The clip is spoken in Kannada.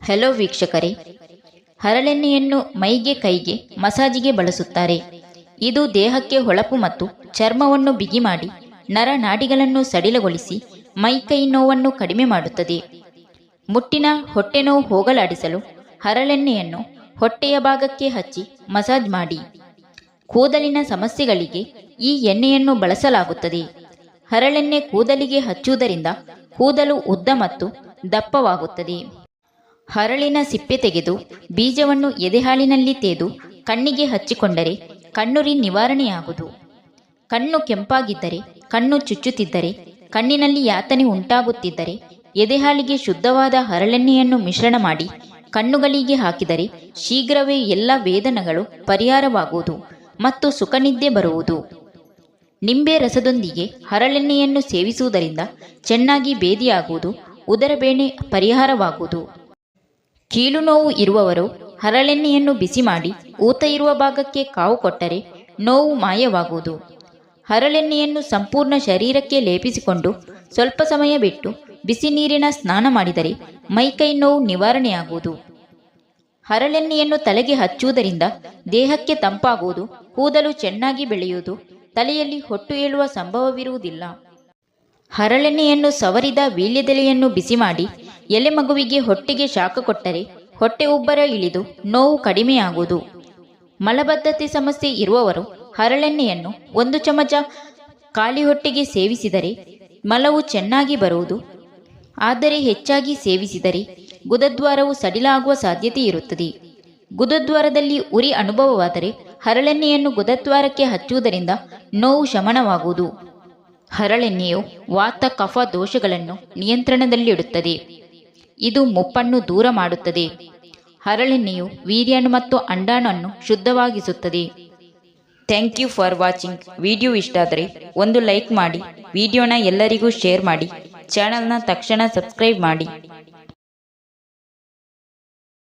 ಹೆಲೋ ವೀಕ್ಷಕರೇ, ಹರಳೆಣ್ಣೆಯನ್ನು ಮೈಗೆ ಕೈಗೆ ಮಸಾಜಿಗೆ ಬಳಸುತ್ತಾರೆ. ಇದು ದೇಹಕ್ಕೆ ಹೊಳಪು ಮತ್ತು ಚರ್ಮವನ್ನು ಬಿಗಿ ಮಾಡಿ ನರನಾಡಿಗಳನ್ನು ಸಡಿಲಗೊಳಿಸಿ ಮೈಕೈ ನೋವನ್ನು ಕಡಿಮೆ ಮಾಡುತ್ತದೆ. ಮುಟ್ಟಿನ ಹೊಟ್ಟೆ ನೋವು ಹೋಗಲಾಡಿಸಲು ಹರಳೆಣ್ಣೆಯನ್ನು ಹೊಟ್ಟೆಯ ಭಾಗಕ್ಕೆ ಹಚ್ಚಿ ಮಸಾಜ್ ಮಾಡಿ. ಕೂದಲಿನ ಸಮಸ್ಯೆಗಳಿಗೆ ಈ ಎಣ್ಣೆಯನ್ನು ಬಳಸಲಾಗುತ್ತದೆ. ಹರಳೆಣ್ಣೆ ಕೂದಲಿಗೆ ಹಚ್ಚುವುದರಿಂದ ಕೂದಲು ಉದ್ದ ಮತ್ತು ದಪ್ಪವಾಗುತ್ತದೆ. ಹರಳಿನ ಸಿಪ್ಪೆ ತೆಗೆದು ಬೀಜವನ್ನು ಎದೆಹಾಲಿನಲ್ಲಿ ತೇದು ಕಣ್ಣಿಗೆ ಹಚ್ಚಿಕೊಂಡರೆ ಕಣ್ಣುರಿ ನಿವಾರಣೆಯಾಗುವುದು. ಕಣ್ಣು ಕೆಂಪಾಗಿದ್ದರೆ, ಕಣ್ಣು ಚುಚ್ಚುತ್ತಿದ್ದರೆ, ಕಣ್ಣಿನಲ್ಲಿ ಯಾತನೆ ಉಂಟಾಗುತ್ತಿದ್ದರೆ ಎದೆಹಾಲಿಗೆ ಶುದ್ಧವಾದ ಹರಳೆಣ್ಣೆಯನ್ನು ಮಿಶ್ರಣ ಮಾಡಿ ಕಣ್ಣುಗಳಿಗೆ ಹಾಕಿದರೆ ಶೀಘ್ರವೇ ಎಲ್ಲ ವೇದನೆಗಳು ಪರಿಹಾರವಾಗುವುದು ಮತ್ತು ಸುಖನಿದ್ದೆ ಬರುವುದು. ನಿಂಬೆ ರಸದೊಂದಿಗೆ ಹರಳೆಣ್ಣೆಯನ್ನು ಸೇವಿಸುವುದರಿಂದ ಚೆನ್ನಾಗಿ ಬೇದಿಯಾಗುವುದು, ಉದರಬೇನೆ ಪರಿಹಾರವಾಗುವುದು. ಕೀಲು ನೋವು ಇರುವವರು ಹರಳೆಣ್ಣೆಯನ್ನು ಬಿಸಿ ಮಾಡಿ ಊತ ಇರುವ ಭಾಗಕ್ಕೆ ಕಾವು ಕೊಟ್ಟರೆ ನೋವು ಮಾಯವಾಗುವುದು. ಹರಳೆಣ್ಣೆಯನ್ನು ಸಂಪೂರ್ಣ ಶರೀರಕ್ಕೆ ಲೇಪಿಸಿಕೊಂಡು ಸ್ವಲ್ಪ ಸಮಯ ಬಿಟ್ಟು ಬಿಸಿ ನೀರಿನ ಸ್ನಾನ ಮಾಡಿದರೆ ಮೈಕೈ ನೋವು ನಿವಾರಣೆಯಾಗುವುದು. ಹರಳೆಣ್ಣೆಯನ್ನು ತಲೆಗೆ ಹಚ್ಚುವುದರಿಂದ ದೇಹಕ್ಕೆ ತಂಪಾಗುವುದು, ಕೂದಲು ಚೆನ್ನಾಗಿ ಬೆಳೆಯುವುದು, ತಲೆಯಲ್ಲಿ ಹೊಟ್ಟು ಏಳುವ ಸಂಭವವಿರುವುದಿಲ್ಲ. ಹರಳೆಣ್ಣೆಯನ್ನು ಸವರಿದ ವೀಳ್ಯದೆಲೆಯನ್ನು ಬಿಸಿ ಮಾಡಿ ಎಲೆ ಮಗುವಿಗೆ ಹೊಟ್ಟೆಗೆ ಶಾಖ ಕೊಟ್ಟರೆ ಹೊಟ್ಟೆ ಉಬ್ಬರ ಇಳಿದು ನೋವು ಕಡಿಮೆಯಾಗುವುದು. ಮಲಬದ್ಧತೆ ಸಮಸ್ಯೆ ಇರುವವರು ಹರಳೆಣ್ಣೆಯನ್ನು 1 ಚಮಚ ಖಾಲಿ ಹೊಟ್ಟೆಗೆ ಸೇವಿಸಿದರೆ ಮಲವು ಚೆನ್ನಾಗಿ ಬರುವುದು. ಆದರೆ ಹೆಚ್ಚಾಗಿ ಸೇವಿಸಿದರೆ ಗುದದ್ವಾರವು ಸಡಿಲ ಆಗುವ ಸಾಧ್ಯತೆ ಇರುತ್ತದೆ. ಗುದದ್ವಾರದಲ್ಲಿ ಉರಿ ಅನುಭವವಾದರೆ ಹರಳೆಣ್ಣೆಯನ್ನು ಗುದದ್ವಾರಕ್ಕೆ ಹಚ್ಚುವುದರಿಂದ ನೋವು ಶಮನವಾಗುವುದು. ಹರಳೆಣ್ಣೆಯು ವಾತ ಕಫ ದೋಷಗಳನ್ನು ನಿಯಂತ್ರಣದಲ್ಲಿಡುತ್ತದೆ. ಇದು ಮುಪ್ಪನ್ನು ದೂರ ಮಾಡುತ್ತದೆ. ಹರಳೆಣ್ಣೆಯು ವೀರ್ಯಾಣು ಮತ್ತು ಅಂಡಾಣುವನ್ನು ಶುದ್ಧವಾಗಿಸುತ್ತದೆ. Thank you for watching. Video ಇಷ್ಟ ಆದರೆ ಒಂದು ಲೈಕ್ ಮಾಡಿ, ವಿಡಿಯೋನ ಎಲ್ಲರಿಗೂ ಶೇರ್ ಮಾಡಿ, ಚಾನಲ್ನ ತಕ್ಷಣ ಸಬ್ಸ್ಕ್ರೈಬ್ ಮಾಡಿ.